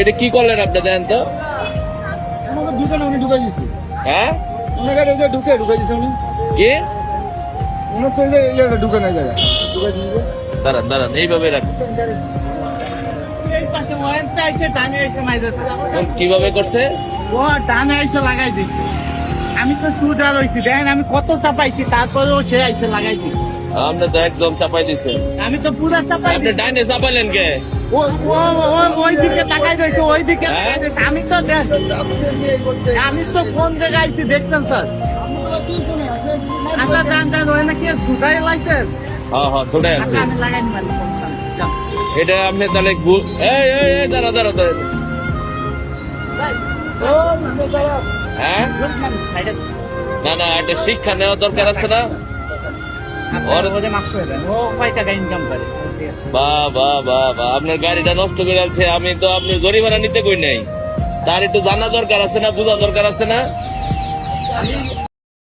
এটা কি করলেন আপনি দেন তো? আমাকে ঢুকে না উনি ঢুকে দিচ্ছে। হ্যাঁ ওনাকে এই যে ঢুকে দিচ্ছে উনি। কি? উনি তো এই যে ঢুকে না জায়গা ঢুকে দিচ্ছে। দাঁড়ান দাঁড়ান এইভাবে রাখ। এই পাশে ওয়াইনটা এসে টানে এসে মাইরে কিভাবে করছে? ও টানে এসে লাগাই দিচ্ছে। আমি তো সুদা রয়েছি দেখেন আমি কত চাপাইছি তারপরেও সে এসে লাগাই দিচ্ছে। আপনি তো একদম চাপাই দিচ্ছেন। আমি তো পুরা চাপাই আপনি ডাইনে চাপাইলেন কে? ওই দিকে তাকাই দিয়েছে ওই দিকে হ্যাঁ? তাকাই দিয়েছে। আমি তো কোন জায়গায় আইছি দেখছেন স্যার। আচ্ছা জান ওই নাকি সুদাই লাইছে। হ্যাঁ হ্যাঁ ছোটাই আনছি। আচ্ছা আমি লাগাই নিলাম। এটা আপনি তাহলে এই এই এই দাঁড়া দাঁড়া দাঁড়া। হ্যাঁ না না একটা শিক্ষা নেওয়া দরকার আছে না? ও কয় টাকা ইনকাম করে বাহ বাহ বাহ বাহ, আপনার গাড়িটা নষ্ট করে আছে। আমি তো আপনার জরিমানা নিতে কই নাই, তার একটু জানা দরকার আছে না, বোঝা দরকার আছে না? আমি